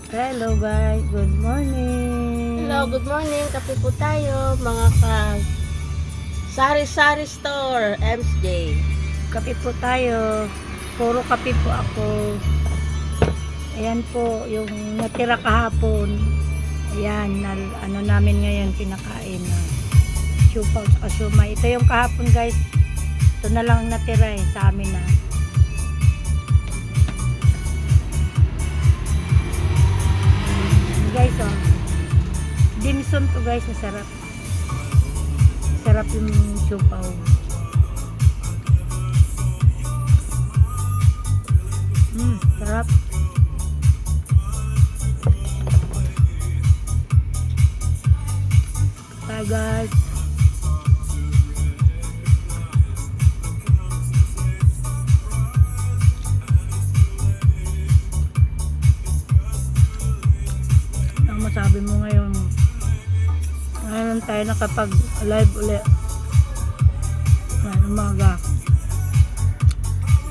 Hello guys, good morning. Hello, good morning. Kape po tayo, mga sari-sari store, MJ. Kape po tayo. Puro kape po ako. Ayan po, yung natira kahapon. Ayan, ano namin ngayon kinakain. Siupaw at siumay. Ito yung kahapon guys. Ito na lang natira sa amin na. Guys, dimsum to guys, masarap. Sarap yung siupaw. Sarap. Bye guys. Ang masabi mo ngayon tayo nakapag live ulit umaga.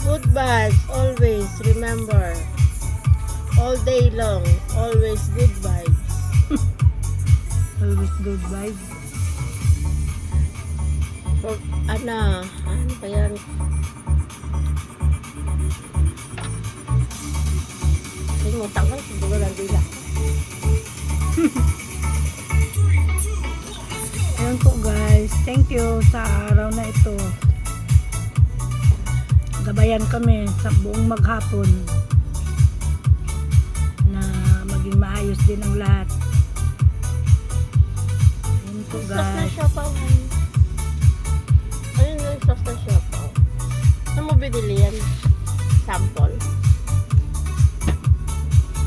Good vibes, always. Remember, all day long, always good vibes. Always good vibes. For, ano pa yan? Kalimutan ko, siguro lang dila. Ayun po guys, thank you sa araw na ito. Gabayan kami sa buong maghapon na maging maayos din ang lahat. Ayun po Sauce na guys. siopaw. Ayun yung sauce na siopaw. Saan mo binili yan? Sample?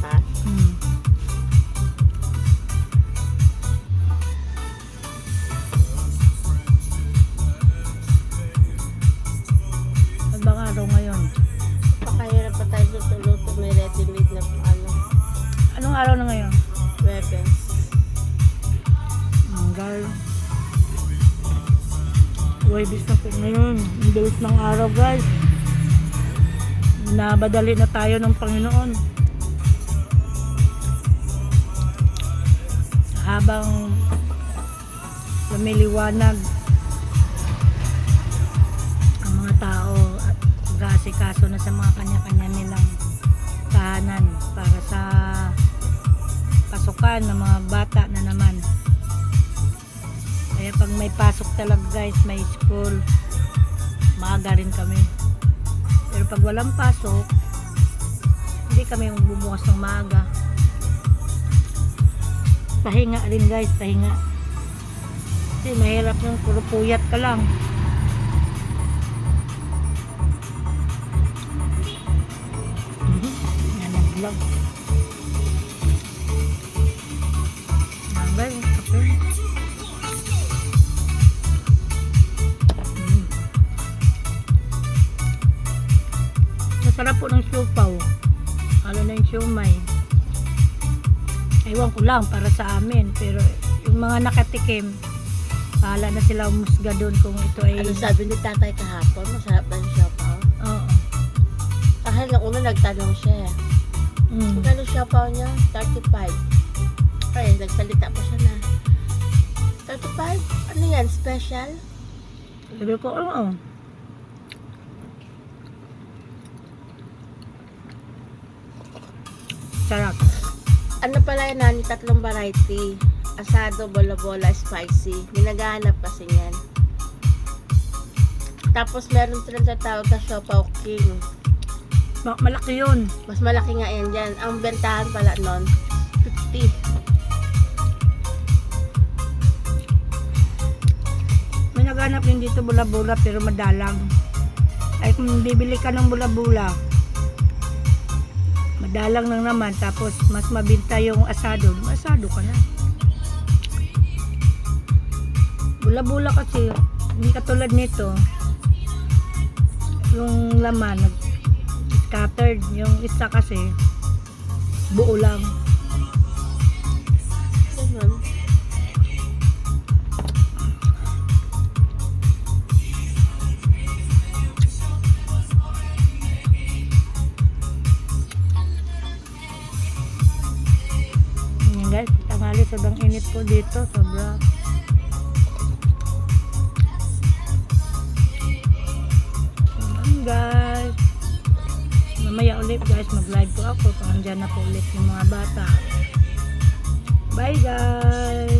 Ha? Ibang araw ngayon. Pakahirap pa tayo luto-luto. May ready-made na ano. Anong araw na ngayon? Webes. Manggal. Huwebes na po ngayon. Ang bilis ng araw guys. Nabadali na tayo ng Panginoon. Habang lumiliwanag ang mga tao at mag-aasikaso na sa mga kanya-kanya nilang tahanan para sa pasukan ng mga bata na naman. Kaya pag may pasok talaga guys, may school, maaga rin kami. Pero pag walang pasok, hindi kami magbubukas ng maaga. Pahinga rin guys, pahinga. Kasi mahirap yung puro puyat ka lang. Yan ang vlog. Yan guys, kape. Masarap po ng siupaw. Lalo na yung siumay. Ewan ko lang para sa amin. Pero yung mga nakatikim, bahala na sila umusga doon kung ito ay... Ano sabi ni tatay kahapon? Masarap na yung siopaw. Oo. Kasi nung una nagtanong siya. Magkano siopaw niya? 35. Ay, nagsalita pa siya na. 35? Ano yan? Special? Sabi ko, oo. Sarap. Ano pala yan, Nani? Tatlong variety. Asado, bola-bola, spicy. Ginagahanap kasi yan. Tapos meron silang tatawag na siopaw king. Malaki yun. Mas malaki nga yan dyan. Ang bentahan pala nun, 50. May naghanap din dito bula-bula pero madalang. Ay kung bibili ka ng bula-bula, madalang lang naman. Tapos mas mabinta yung asado. Asado ka na. Bula-bula kasi, hindi katulad nito. Yung laman, scattered. Yung isa kasi, buo lang. Ganun. tanghali, sobrang init po dito, sobra. Ayan guys. Mamaya ulit guys, mag-live po ako. Pag andyan na po ulit yung mga bata. Bye guys!